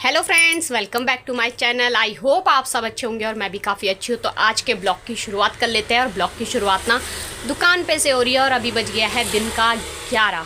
Hello friends, welcome back to my channel. I hope आप सब अच्छे होंगे और मैं भी काफ़ी अच्छी हूँ। तो आज के ब्लॉग की शुरुआत कर लेते हैं। और ब्लॉग की शुरुआत ना दुकान पे से हो रही है और अभी बज गया है दिन का 11।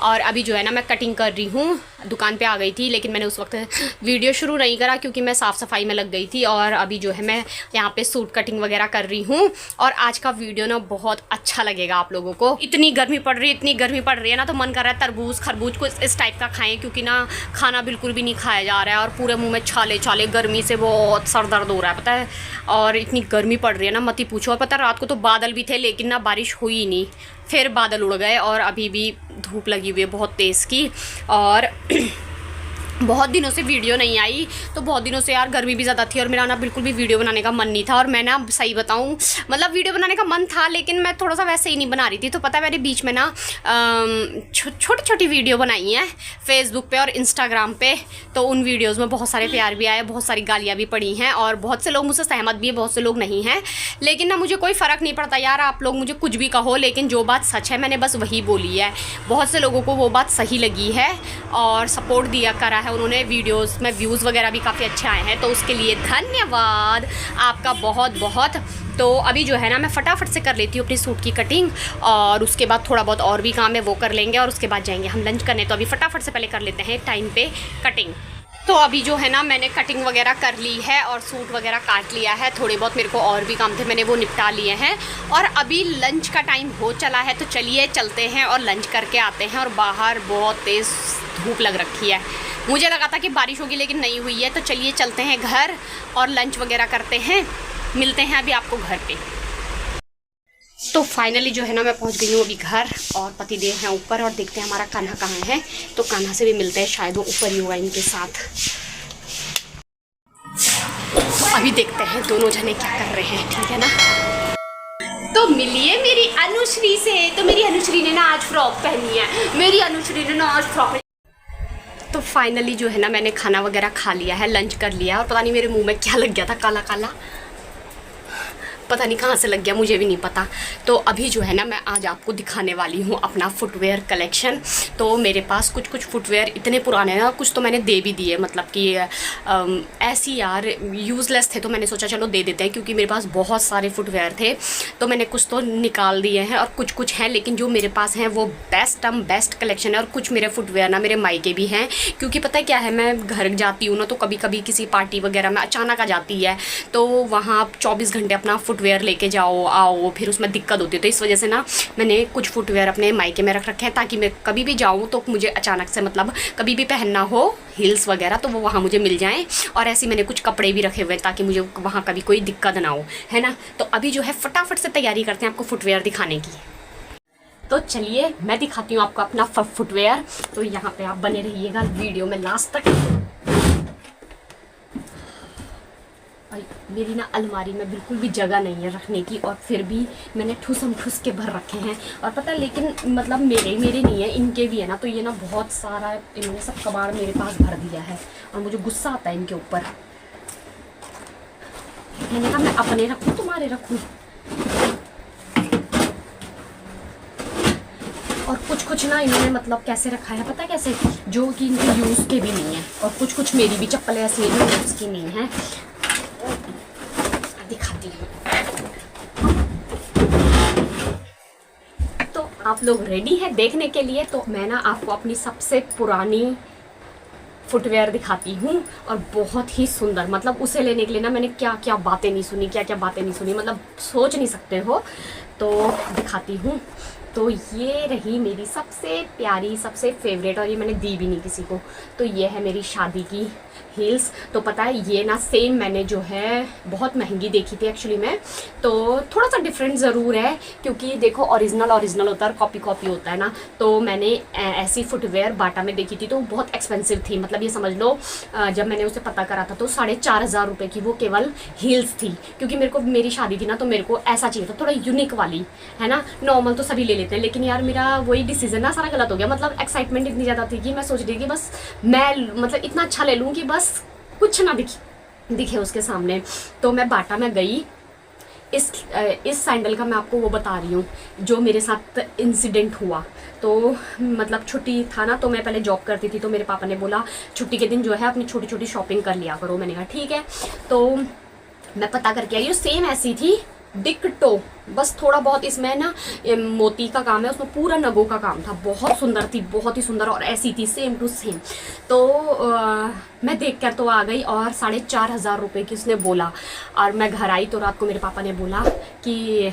और अभी जो है ना मैं कटिंग कर रही हूँ। दुकान पे आ गई थी लेकिन मैंने उस वक्त वीडियो शुरू नहीं करा क्योंकि मैं साफ़ सफाई में लग गई थी। और अभी जो है मैं यहाँ पे सूट कटिंग वगैरह कर रही हूँ। और आज का वीडियो ना बहुत अच्छा लगेगा आप लोगों को। इतनी गर्मी पड़ रही है ना, तो मन कर रहा है तरबूज खरबूज कुछ इस टाइप का खाएं, क्योंकि ना खाना बिल्कुल भी नहीं खाया जा रहा है और पूरे मुँह में छाले छाले, गर्मी से बहुत सर दर्द हो रहा है पता है। और इतनी गर्मी पड़ रही है ना, मत ही पूछो। और पता है रात को तो बादल भी थे लेकिन ना बारिश हुई ही नहीं, फिर बादल उड़ गए और अभी भी धूप लगी हुई है बहुत तेज़ की। और बहुत दिनों से वीडियो नहीं आई, तो बहुत दिनों से यार गर्मी भी ज़्यादा थी और मेरा ना बिल्कुल भी वीडियो बनाने का मन नहीं था। और मैं ना सही बताऊं, मतलब वीडियो बनाने का मन था लेकिन मैं थोड़ा सा वैसे ही नहीं बना रही थी। तो पता है मैंने बीच में ना छोटी छोटी वीडियो बनाई हैं फेसबुक पे और इंस्टाग्राम पे। तो उन वीडियोज़ में बहुत सारे प्यार भी आए, बहुत सारी गालियाँ भी पड़ी हैं और बहुत से लोग मुझसे सहमत भी है, बहुत से लोग नहीं हैं। लेकिन ना मुझे कोई फ़र्क नहीं पड़ता यार, आप लोग मुझे कुछ भी कहो, लेकिन जो बात सच है मैंने बस वही बोली है। बहुत से लोगों को वो बात सही लगी है और सपोर्ट दिया करा है उन्होंने। वीडियोस में व्यूज़ वगैरह भी काफ़ी अच्छे आए हैं, तो उसके लिए धन्यवाद आपका बहुत बहुत। तो अभी जो है ना मैं फटाफट से कर लेती हूँ अपनी सूट की कटिंग और उसके बाद थोड़ा बहुत और भी काम है वो कर लेंगे और उसके बाद जाएंगे हम लंच करने। तो अभी फटाफट से पहले कर लेते हैं टाइम पे कटिंग। तो अभी जो है ना मैंने कटिंग वगैरह कर ली है और सूट वगैरह काट लिया है। थोड़े बहुत मेरे को और भी काम थे, मैंने वो निपटा लिए हैं। और अभी लंच का टाइम हो चला है, तो चलिए चलते हैं और लंच करके आते हैं। और बाहर बहुत तेज़ धूप लग रखी है, मुझे लगा था कि बारिश होगी लेकिन नहीं हुई है। तो चलिए चलते हैं घर और लंच वगैरह करते हैं, मिलते हैं अभी आपको घर पे। तो फाइनली जो है ना मैं पहुंच गई हूँ अभी घर और पतिदेव हैं ऊपर और देखते हैं हमारा कान्हा कहाँ है। तो कान्हा से भी मिलते हैं, शायद वो ऊपर ही होगा इनके साथ। अभी देखते हैं दोनों जने क्या कर रहे हैं, ठीक है ना। तो मिलिए मेरी अनुश्री से। तो मेरी अनुश्री ने ना आज फ्रॉक पहनी है, मेरी अनुश्री ने ना आज फ्रॉक। तो फाइनली जो है ना मैंने खाना वगैरह खा लिया है, लंच कर लिया है। और पता नहीं मेरे मुंह में क्या लग गया था, काला काला, पता नहीं कहाँ से लग गया, मुझे भी नहीं पता। तो अभी जो है ना मैं आज आपको दिखाने वाली हूँ अपना फुटवेयर कलेक्शन। तो मेरे पास कुछ कुछ फुटवेयर इतने पुराने हैं, कुछ तो मैंने दे भी दिए, मतलब कि ऐसी यार यूज़लेस थे, तो मैंने सोचा चलो दे देते हैं, क्योंकि मेरे पास बहुत सारे फुटवेयर थे। तो मैंने कुछ तो निकाल दिए हैं और कुछ कुछ हैं, लेकिन जो मेरे पास हैं वो बेस्ट कलेक्शन है। और कुछ मेरे फुटवेयर ना मेरे मायके भी हैं, क्योंकि पता है क्या है, मैं घर जाती हूँ ना तो कभी कभी किसी पार्टी वगैरह में अचानक आ जाती है, तो वहाँ 24 घंटे अपना फुटवेयर लेके जाओ आओ, फिर उसमें दिक्कत होती है। तो इस वजह से ना मैंने कुछ फुटवेयर अपने मायके में रख रखे हैं, ताकि मैं कभी भी जाऊँ तो मुझे अचानक से, मतलब कभी भी पहनना हो हील्स वगैरह, तो वो वहाँ मुझे मिल जाएं। और ऐसे मैंने कुछ कपड़े भी रखे हुए हैं ताकि मुझे वहाँ कभी कोई दिक्कत ना हो, है ना। तो अभी जो है फटाफट से तैयारी करते हैं आपको फुटवेयर दिखाने की। तो चलिए मैं दिखाती हूँ आपको अपना फुटवेयर। तो यहाँ पे आप बने रहिएगा वीडियो में लास्ट तक। मेरी ना अलमारी में बिल्कुल भी जगह नहीं है रखने की, और फिर भी मैंने ठूसम ठूस के भर रखे हैं। और पता है, लेकिन मतलब मेरे नहीं है, इनके भी है ना। तो ये ना बहुत सारा इन्होंने सब कबाड़ मेरे पास भर दिया है और मुझे गुस्सा आता है इनके ऊपर। मैंने कहा मैं अपने रखूँ तुम्हारे रखूँ। और कुछ कुछ ना इन्होंने मतलब कैसे रखा है पता है कैसे, जो कि इनके यूज़ के भी नहीं है। और कुछ कुछ मेरी भी चप्पलें ऐसी हैं जो यूज़ की नहीं है, दिखाती हूँ। तो आप लोग रेडी हैं देखने के लिए? तो मैं ना आपको अपनी सबसे पुरानी फुटवेयर दिखाती हूँ और बहुत ही सुंदर, मतलब उसे लेने के लिए ना मैंने क्या क्या बातें नहीं सुनी, मतलब सोच नहीं सकते हो। तो दिखाती हूँ। तो ये रही मेरी सबसे प्यारी, सबसे फेवरेट, और ये मैंने दी भी नहीं किसी को। तो ये है मेरी शादी की हील्स। तो पता है ये ना सेम मैंने जो है बहुत महंगी देखी थी एक्चुअली में। तो थोड़ा सा डिफरेंट ज़रूर है, क्योंकि देखो ओरिजिनल होता है और कॉपी होता है ना। तो मैंने ऐसी फुटवेयर बाटा में देखी थी, तो बहुत एक्सपेंसिव थी। मतलब ये समझ लो जब मैंने उसे पता करा था तो 4,500 रुपये की वो केवल हील्स थी। क्योंकि मेरी शादी थी ना, तो मेरे को ऐसा चाहिए था, थोड़ा यूनिक वाली, है ना। नॉर्मल तो सभी ले लेते हैं, लेकिन यार मेरा वही डिसीजन ना सारा गलत हो गया। मतलब एक्साइटमेंट इतनी ज़्यादा थी कि मैं सोच रही थी बस मैं मतलब इतना अच्छा ले लूँ कि बस कुछ ना दिखे उसके सामने। तो मैं बाटा में गई, इस सैंडल का मैं आपको वो बता रही हूँ जो मेरे साथ इंसिडेंट हुआ। तो मतलब छुट्टी था ना, तो मैं पहले जॉब करती थी, तो मेरे पापा ने बोला छुट्टी के दिन जो है अपनी छोटी छोटी शॉपिंग कर लिया करो। मैंने कहा ठीक है। तो मैं पता करके आई, सेम ऐसी थी डिक्टो, बस थोड़ा बहुत इसमें ना मोती का काम है, उसमें पूरा नगों का काम था। बहुत सुंदर थी, बहुत ही सुंदर, और ऐसी थी सेम टू सेम। तो मैं देख कर तो आ गई, और 4,500 रुपये की उसने बोला। और मैं घर आई तो रात को मेरे पापा ने बोला कि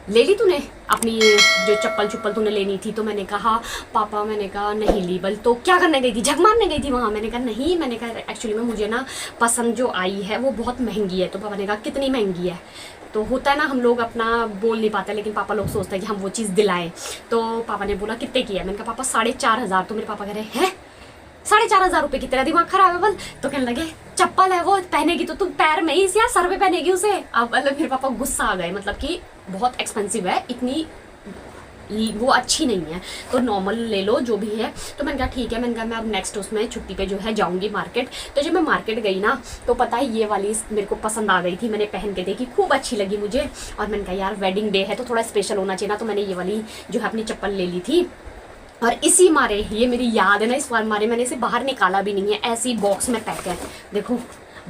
ले ली तूने अपनी जो चप्पल तूने लेनी थी? तो मैंने कहा पापा, मैंने कहा नहीं ली। बल तो क्या करने गई थी? झक मारने गई थी वहाँ? मैंने कहा नहीं, मैंने कहा एक्चुअली में मुझे ना पसंद जो आई है वो बहुत महंगी है। तो पापा ने कहा कितनी महंगी है? तो होता है ना, हम लोग अपना बोल नहीं पाते, लेकिन पापा लोग सोचते हैं कि हम वो चीज़ दिलाएं। तो पापा ने बोला कितने की है? मैंने कहा पापा 4,500। तो मेरे पापा कह रहे हैं 4,500 रुपये की? तेरा दिमाग खराब है बल? तो कहने लगे चप्पल है वो, पहनेगी तो तू पैर में ही या सर पे पहनेगी उसे? अब मतलब मेरे पापा गुस्सा आ गए, मतलब कि बहुत एक्सपेंसिव है, इतनी वो अच्छी नहीं है, तो नॉर्मल ले लो जो भी है। तो मैंने कहा ठीक है। मैंने कहा मैं अब नेक्स्ट उसमें छुट्टी पे जो है जाऊंगी मार्केट। तो जब मैं मार्केट गई ना, तो पता है ये वाली मेरे को पसंद आ गई थी, मैंने पहन के देखी, खूब अच्छी लगी मुझे। और मैंने कहा यार वेडिंग डे है तो थोड़ा स्पेशल होना चाहिए ना, तो मैंने ये वाली जो है अपनी चप्पल ले ली थी। और इसी मारे, ये मेरी याद है ना, इस बार मारे मैंने इसे बाहर निकाला भी नहीं है, ऐसी बॉक्स में पैक है। देखो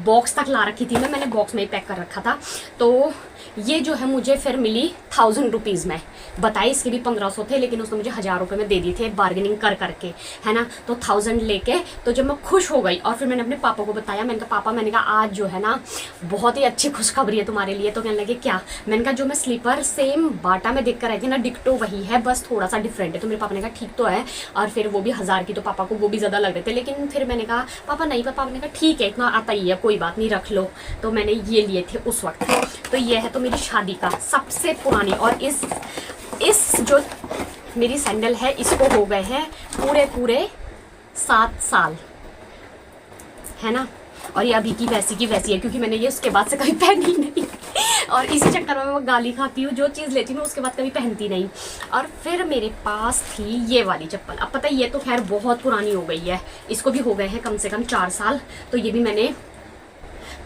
बॉक्स तक ला रखी थी मैंने बॉक्स में ही पैक कर रखा था। तो ये जो है मुझे फिर मिली 1000 रुपीज़ में। बताए इसके भी 1500 थे, लेकिन उसने मुझे 1000 रुपये में दे दिए थे बार्गेनिंग कर करके, है ना। तो 1000 लेके तो जब मैं खुश हो गई, और फिर मैंने अपने पापा को बताया। मैंने कहा पापा, मैंने कहा आज जो है ना बहुत ही अच्छी खुशखबरी है तुम्हारे लिए। तो कहने लगे क्या? मैंने कहा जो मैं स्लीपर सेम बाटा में देख कर आई थी ना, डिक्टो वही है, बस थोड़ा सा डिफरेंट है। तो मेरे पापा ने कहा ठीक तो है, और फिर वो भी 1000 की, तो पापा को वो भी ज़्यादा लग रहे थे। लेकिन फिर मैंने कहा पापा नहीं, पापा ने कहा ठीक है इतना आता ही है, कोई बात नहीं रख लो। तो मैंने ये लिए थे उस वक्त। तो ये है तो मेरी शादी का सबसे पुरानी, और इस जो मेरी सैंडल है इसको हो गए हैं पूरे 7 साल, है ना। और ये अभी की वैसी है, क्योंकि मैंने ये उसके बाद से कभी पहनी नहीं। और इसी चक्कर में मैं गाली खाती हूँ, जो चीज़ लेती हूँ उसके बाद कभी पहनती नहीं। और फिर मेरे पास थी ये वाली चप्पल। अब पता है ये तो खैर बहुत पुरानी हो गई है, इसको भी हो गए हैं कम से कम 4 साल। तो ये भी मैंने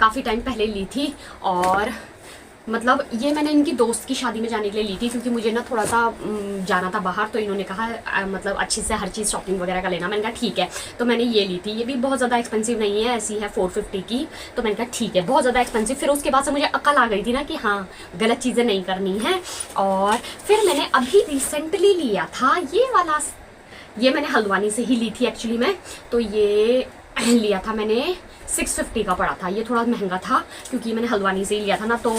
काफ़ी टाइम पहले ली थी, और मतलब ये मैंने इनकी दोस्त की शादी में जाने के लिए ली थी, क्योंकि मुझे ना थोड़ा सा जाना था बाहर। तो इन्होंने कहा मतलब अच्छे से हर चीज़ शॉपिंग वगैरह का लेना। मैंने कहा ठीक है। तो मैंने ये ली थी, ये भी बहुत ज़्यादा एक्सपेंसिव नहीं है, ऐसी है 450 की। तो मैंने कहा ठीक है, बहुत ज़्यादा एक्सपेंसिव। फिर उसके बाद से मुझे अकल आ गई थी ना कि हाँ गलत चीज़ें नहीं करनी है। और फिर मैंने अभी रिसेंटली लिया था ये वाला, ये मैंने हल्द्वानी से ही ली थी एक्चुअली में। तो ये लिया था मैंने 650 का पड़ा था। ये थोड़ा महंगा था क्योंकि मैंने हल्द्वानी से ही लिया था ना, तो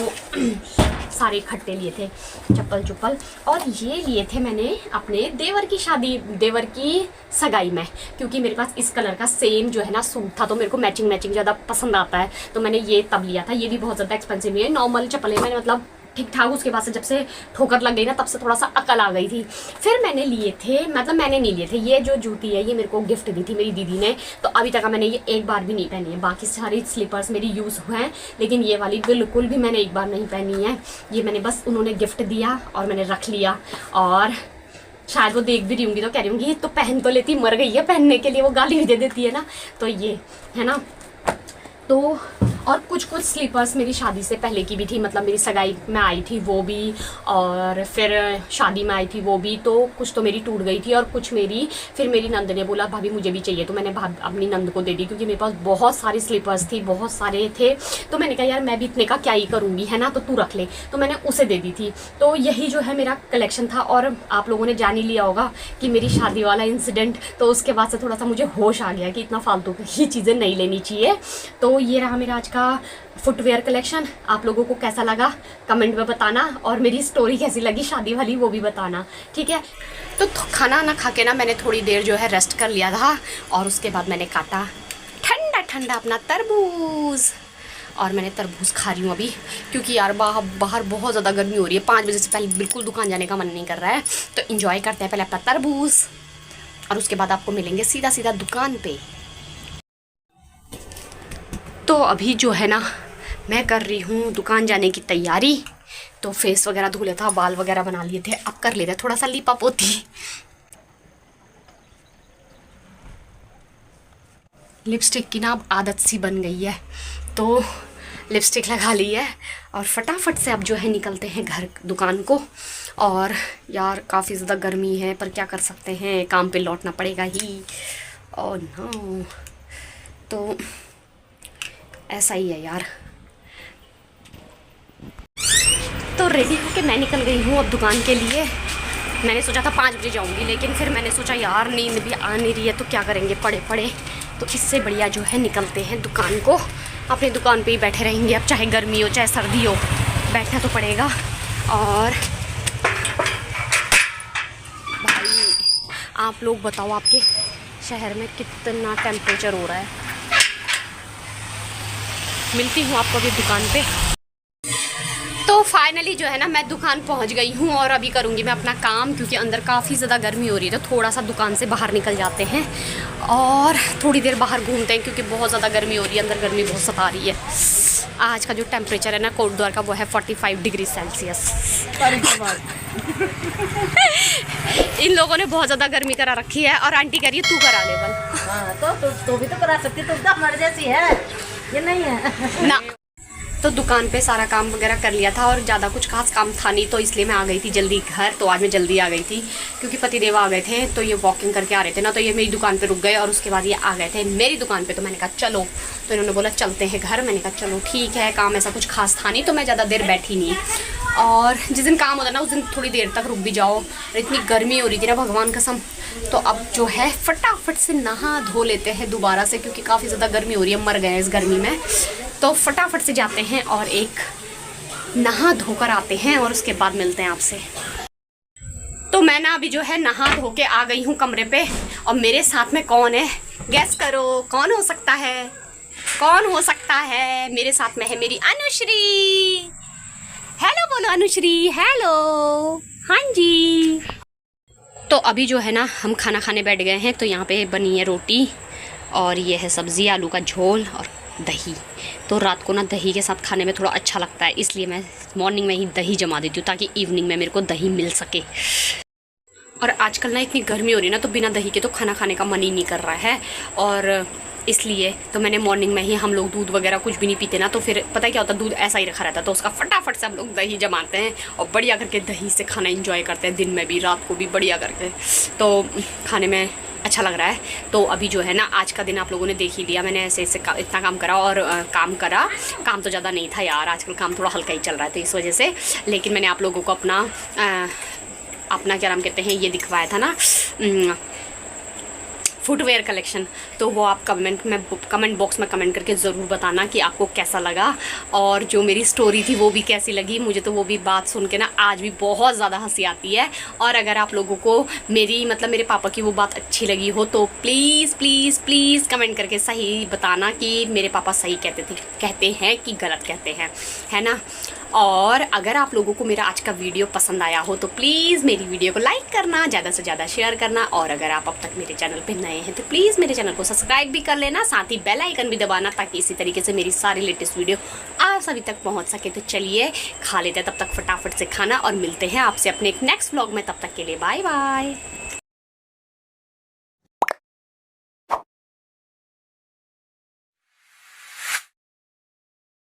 सारे इकट्ठे लिए थे चप्पल। और ये लिए थे मैंने अपने देवर की शादी, देवर की सगाई में, क्योंकि मेरे पास इस कलर का सेम जो है ना सूट था, तो मेरे को मैचिंग ज़्यादा पसंद आता है। तो मैंने ये तब लिया था। ये भी बहुत ज़्यादा एक्सपेंसिव नहीं है, नॉर्मल चप्पल है। मैंने मतलब ठीक ठाक, उसके बाद से जब से ठोकर लग गई ना, तब से थोड़ा सा अकल आ गई थी। फिर मैंने लिए थे, मतलब मैंने नहीं लिए थे, ये जो जूती है ये मेरे को गिफ्ट दी थी मेरी दीदी ने। तो अभी तक मैंने ये एक बार भी नहीं पहनी है। बाकी सारी स्लीपर्स मेरी यूज़ हुए हैं, लेकिन ये वाली बिल्कुल भी मैंने एक बार नहीं पहनी है। ये मैंने बस, उन्होंने गिफ्ट दिया और मैंने रख लिया। और शायद वो देख भी रही होंगी तो कह रही होंगी तो पहन तो लेती, मर गई है पहनने के लिए, वो गाली भी दे देती है ना। तो ये है ना। तो और कुछ स्लीपर्स मेरी शादी से पहले की भी थी, मतलब मेरी सगाई में आई थी वो भी, और फिर शादी में आई थी वो भी। तो कुछ तो मेरी टूट गई थी, और कुछ मेरी, फिर मेरी नंद ने बोला भाभी मुझे भी चाहिए। तो मैंने अपनी नंद को दे दी, क्योंकि मेरे पास बहुत सारी स्लीपर्स थी, बहुत सारे थे। तो मैंने कहा यार मैं भी इतने का क्या ही करूँगी, है ना, तो तू रख ले। तो मैंने उसे दे दी थी। तो यही जो है मेरा कलेक्शन था। और आप लोगों ने जान ही लिया होगा कि मेरी शादी वाला इंसिडेंट, तो उसके बाद से थोड़ा सा मुझे होश आ गया कि इतना फालतू की चीज़ें नहीं लेनी चाहिए। तो ये रहा मेरा आज का फुटवेयर कलेक्शन। आप लोगों को कैसा लगा कमेंट में बताना, और मेरी स्टोरी कैसी लगी शादी वाली वो भी बताना, ठीक है। तो खाना ना खा के ना मैंने थोड़ी देर जो है रेस्ट कर लिया था, और उसके बाद मैंने काटा ठंडा ठंडा अपना तरबूज, और मैंने तरबूज खा रही हूँ अभी, क्योंकि यार बाहर बहुत ज़्यादा गर्मी हो रही है। 5 बजे से पहले बिल्कुल दुकान जाने का मन नहीं कर रहा है। तो इंजॉय करते हैं पहले अपना तरबूज, और उसके बाद आपको मिलेंगे सीधा दुकान पे। तो अभी जो है ना मैं कर रही हूँ दुकान जाने की तैयारी। तो फेस वगैरह धो लिया था, बाल वगैरह बना लिए थे, अब कर लेते थोड़ा सा लिपा पोती। लिपस्टिक की ना अब आदत सी बन गई है, तो लिपस्टिक लगा ली है और फटाफट से अब जो है निकलते हैं घर दुकान को। और यार काफ़ी ज़्यादा गर्मी है पर क्या कर सकते हैं, काम पे लौटना पड़ेगा ही। और नो तो ऐसा ही है यार। तो रेडी होके मैं निकल गई हूँ अब दुकान के लिए। मैंने सोचा था 5 बजे जाऊँगी, लेकिन फिर मैंने सोचा यार नींद भी आ नहीं रही है तो क्या करेंगे पड़े पड़े, तो इससे बढ़िया जो है निकलते हैं दुकान को। अपनी दुकान पे ही बैठे रहेंगे, अब चाहे गर्मी हो चाहे सर्दी हो बैठना तो पड़ेगा। और भाई आप लोग बताओ आपके शहर में कितना टेम्परेचर हो रहा है। मिलती हूँ आपको अभी दुकान पे। तो फाइनली जो है ना मैं दुकान पहुंच गई हूँ और अभी करूँगी मैं अपना काम, क्योंकि अंदर काफ़ी ज़्यादा गर्मी हो रही है। तो थोड़ा सा दुकान से बाहर निकल जाते हैं और थोड़ी देर बाहर घूमते हैं, क्योंकि बहुत ज़्यादा गर्मी हो रही है, अंदर गर्मी बहुत सता रही है। आज का जो टेम्परेचर है ना कोटद्वार का वो है 45 डिग्री सेल्सियस। इन लोगों ने बहुत ज़्यादा गर्मी करा रखी है और आंटी कह रही है तू करा ले बल। हाँ, तो भी तो करा सकती, तुम तो हमारे जैसी है, ये नहीं है ना। तो दुकान पे सारा काम वगैरह कर लिया था और ज़्यादा कुछ खास काम था नहीं, तो इसलिए मैं आ गई थी जल्दी घर। तो आज मैं जल्दी आ गई थी क्योंकि पतिदेव आ गए थे, तो ये वॉकिंग करके आ रहे थे ना, तो ये मेरी दुकान पे रुक गए और उसके बाद ये आ गए थे मेरी दुकान पे। तो मैंने कहा चलो, तो इन्होंने बोला चलते हैं घर। मैंने कहा चलो ठीक है, काम ऐसा कुछ खास था नहीं तो मैं ज़्यादा देर बैठी नहीं। और जिस दिन काम होता ना उस दिन थोड़ी देर तक रुक भी जाओ, इतनी गर्मी हो रही थी ना भगवान कसम। तो अब जो है फटाफट से नहा धो लेते हैं दोबारा से, क्योंकि काफ़ी ज़्यादा गर्मी हो रही है, मर गए इस गर्मी में। तो फटाफट से जाते हैं और एक नहा धोकर आते हैं और उसके बाद मिलते हैं आपसे। तो मैं ना अभी जो है नहा धो के आ गई हूँ कमरे पे, और मेरे साथ में कौन है गैस करो कौन हो सकता है, कौन हो सकता है। मेरे साथ में है मेरी अनुश्री। हेलो बोलो अनुश्री, हेलो। हाँ जी। तो अभी जो है ना हम खाना खाने बैठ गए हैं। तो यहाँ पे बनी है रोटी और ये है सब्ज़ी, आलू का झोल और दही। तो रात को ना दही के साथ खाने में थोड़ा अच्छा लगता है, इसलिए मैं मॉर्निंग में ही दही जमा देती हूँ ताकि इवनिंग में मेरे को दही मिल सके। और आजकल ना इतनी गर्मी हो रही है ना, तो बिना दही के तो खाना खाने का मन ही नहीं कर रहा है। और इसलिए तो मैंने मॉर्निंग में ही, हम लोग दूध वगैरह कुछ भी नहीं पीते ना, तो फिर पता है क्या होता है, दूध ऐसा ही रखा रहता है, तो उसका फटाफट से हम लोग दही जमाते हैं और बढ़िया करके दही से खाना एंजॉय करते हैं, दिन में भी रात को भी बढ़िया करके। तो खाने में अच्छा लग रहा है। तो अभी जो है ना आज का दिन आप लोगों ने देख ही लिया, मैंने ऐसे इतना काम करा और काम तो ज़्यादा नहीं था यार, आजकल काम थोड़ा हल्का ही चल रहा है तो इस वजह से। लेकिन मैंने आप लोगों को अपना क्या नाम कहते हैं ये दिखवाया था ना, फुटवेयर कलेक्शन। तो वो आप कमेंट बॉक्स में कमेंट करके ज़रूर बताना कि आपको कैसा लगा, और जो मेरी स्टोरी थी वो भी कैसी लगी। मुझे तो वो भी बात सुन के ना आज भी बहुत ज़्यादा हंसी आती है। और अगर आप लोगों को मेरे पापा की वो बात अच्छी लगी हो तो प्लीज़ प्लीज़ प्लीज़ कमेंट करके सही बताना कि मेरे पापा सही कहते हैं कि गलत कहते हैं, है ना। और अगर आप लोगों को मेरा आज का वीडियो पसंद आया हो तो प्लीज़ मेरी वीडियो को लाइक करना, ज़्यादा से ज़्यादा शेयर करना। और अगर आप अब तक मेरे चैनल पे नए हैं तो प्लीज़ मेरे चैनल को सब्सक्राइब भी कर लेना, साथ ही बेल आइकन भी दबाना, ताकि इसी तरीके से मेरी सारी लेटेस्ट वीडियो आप सभी तक पहुंच सके। तो चलिए खा लेते हैं तब तक फटाफट से खाना, और मिलते हैं आपसे अपने एक नेक्स्ट व्लॉग में। तब तक के लिए बाय बाय।